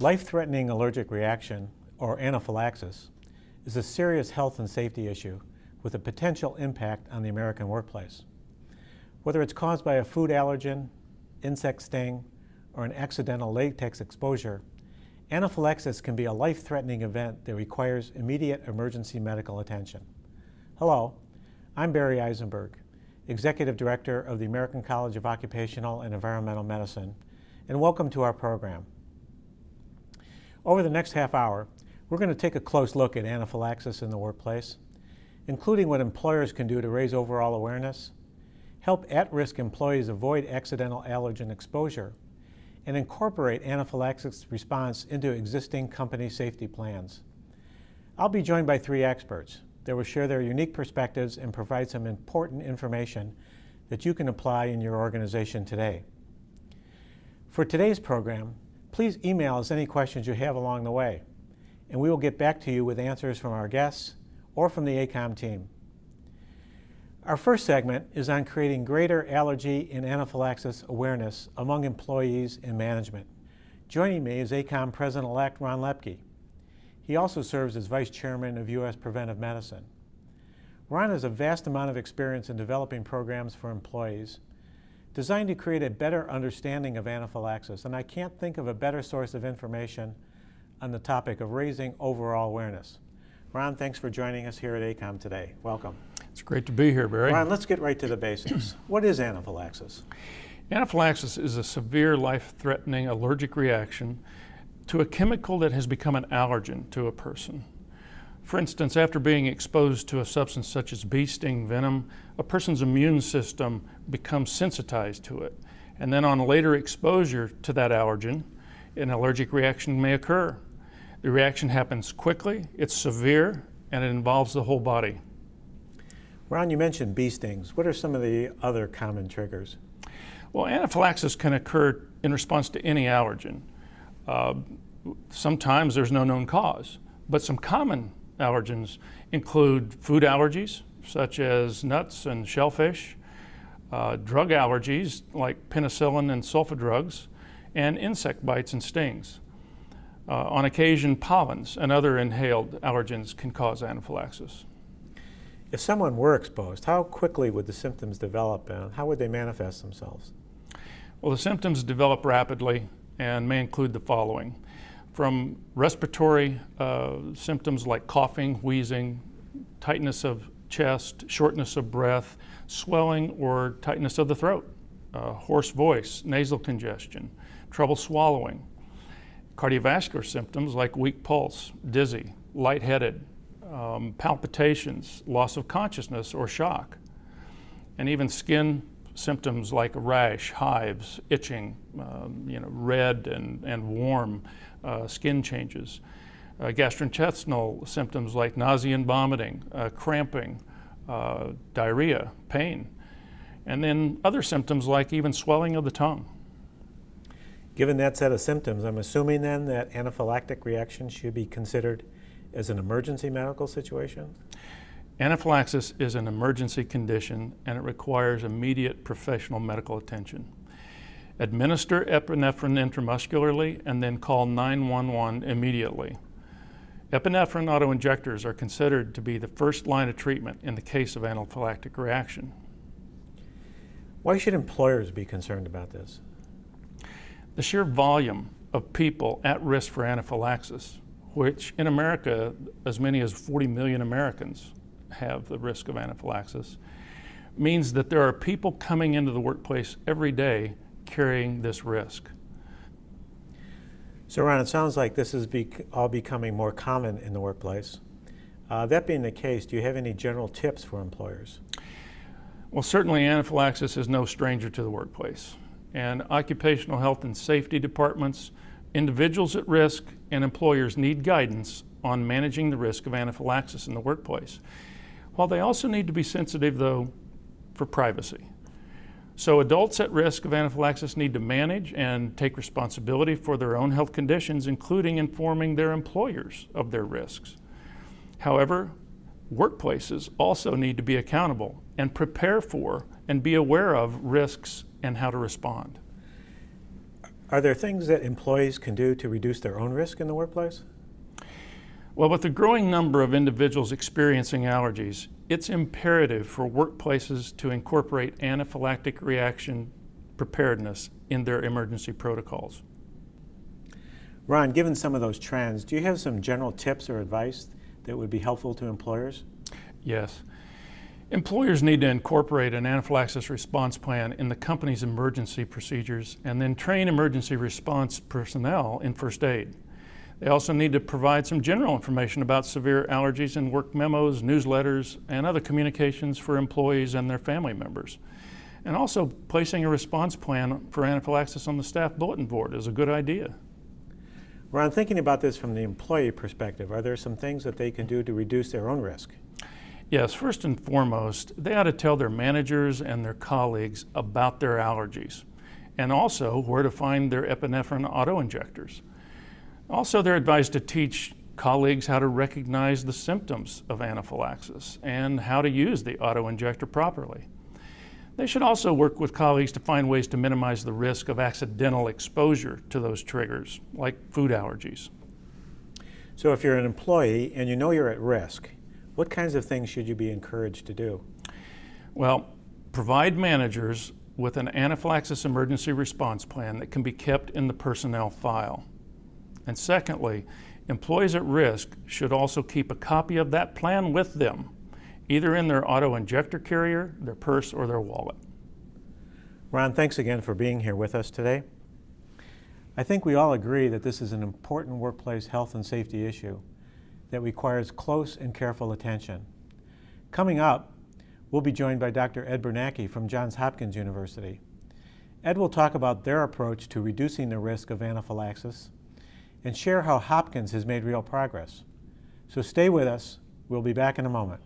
Life-threatening allergic reaction, or anaphylaxis, is a serious health and safety issue with a potential impact on the American workplace. Whether it's caused by a food allergen, insect sting, or an accidental latex exposure, anaphylaxis can be a life-threatening event that requires immediate emergency medical attention. Hello, I'm Barry Eisenberg, Executive Director of the American College of Occupational and Environmental Medicine, and welcome to our program. Over the next half hour, we're going to take a close look at anaphylaxis in the workplace, including what employers can do to raise overall awareness, help at-risk employees avoid accidental allergen exposure, and incorporate anaphylaxis response into existing company safety plans. I'll be joined by three experts that will share their unique perspectives and provide some important information that you can apply in your organization today. For today's program, please email us any questions you have along the way, and we will get back to you with answers from our guests or from the ACOEM team. Our first segment is on creating greater allergy and anaphylaxis awareness among employees and management. Joining me is ACOEM President-elect Ron Loeppke. He also serves as Vice Chairman of U.S. Preventive Medicine. Ron has a vast amount of experience in developing programs for employees designed to create a better understanding of anaphylaxis, and I can't think of a better source of information on the topic of raising overall awareness. Ron, thanks for joining us here at ACOEM today. Welcome. It's great to be here, Barry. Ron, let's get right to the basics. What is anaphylaxis? Anaphylaxis is a severe life-threatening allergic reaction to a chemical that has become an allergen to a person. For instance, after being exposed to a substance such as bee sting venom, a person's immune system becomes sensitized to it. And then on later exposure to that allergen, an allergic reaction may occur. The reaction happens quickly, it's severe, and it involves the whole body. Ron, you mentioned bee stings. What are some of the other common triggers? Well, anaphylaxis can occur in response to any allergen. Sometimes there's no known cause, but some common allergens include food allergies, such as nuts and shellfish, drug allergies like penicillin and sulfa drugs, and insect bites and stings. On occasion, pollens and other inhaled allergens can cause anaphylaxis. If someone were exposed, how quickly would the symptoms develop and how would they manifest themselves? Well, the symptoms develop rapidly and may include the following. From respiratory symptoms like coughing, wheezing, tightness of chest, shortness of breath, swelling or tightness of the throat, hoarse voice, nasal congestion, trouble swallowing. Cardiovascular symptoms like weak pulse, dizzy, lightheaded, palpitations, loss of consciousness or shock, and even skin symptoms like rash, hives, itching, red and warm skin changes, gastrointestinal symptoms like nausea and vomiting, cramping, diarrhea, pain, and then other symptoms like even swelling of the tongue. Given that set of symptoms, I'm assuming then that anaphylactic reaction should be considered as an emergency medical situation? Anaphylaxis is an emergency condition and it requires immediate professional medical attention. Administer epinephrine intramuscularly and then call 911 immediately. Epinephrine autoinjectors are considered to be the first line of treatment in the case of anaphylactic reaction. Why should employers be concerned about this? The sheer volume of people at risk for anaphylaxis, which in America, as many as 40 million Americans have the risk of anaphylaxis, means that there are people coming into the workplace every day carrying this risk. So Ron, it sounds like this is all becoming more common in the workplace. That being the case, do you have any general tips for employers? Well, certainly anaphylaxis is no stranger to the workplace. And occupational health and safety departments, individuals at risk, and employers need guidance on managing the risk of anaphylaxis in the workplace. While they also need to be sensitive, though, for privacy. So adults at risk of anaphylaxis need to manage and take responsibility for their own health conditions, including informing their employers of their risks. However, workplaces also need to be accountable and prepare for and be aware of risks and how to respond. Are there things that employees can do to reduce their own risk in the workplace? Well, with the growing number of individuals experiencing allergies, it's imperative for workplaces to incorporate anaphylactic reaction preparedness in their emergency protocols. Ron, given some of those trends, do you have some general tips or advice that would be helpful to employers? Yes. Employers need to incorporate an anaphylaxis response plan in the company's emergency procedures and then train emergency response personnel in first aid. They also need to provide some general information about severe allergies in work memos, newsletters, and other communications for employees and their family members. And also placing a response plan for anaphylaxis on the staff bulletin board is a good idea. Ron, thinking about this from the employee perspective, are there some things that they can do to reduce their own risk? Yes, first and foremost, they ought to tell their managers and their colleagues about their allergies, and also where to find their epinephrine auto-injectors. Also, they're advised to teach colleagues how to recognize the symptoms of anaphylaxis and how to use the auto-injector properly. They should also work with colleagues to find ways to minimize the risk of accidental exposure to those triggers, like food allergies. So if you're an employee and you know you're at risk, what kinds of things should you be encouraged to do? Well, provide managers with an anaphylaxis emergency response plan that can be kept in the personnel file. And secondly, employees at risk should also keep a copy of that plan with them, either in their auto-injector carrier, their purse, or their wallet. Ron, thanks again for being here with us today. I think we all agree that this is an important workplace health and safety issue that requires close and careful attention. Coming up, we'll be joined by Dr. Ed Bernanke from Johns Hopkins University. Ed will talk about their approach to reducing the risk of anaphylaxis and share how Hopkins has made real progress. So stay with us. We'll be back in a moment.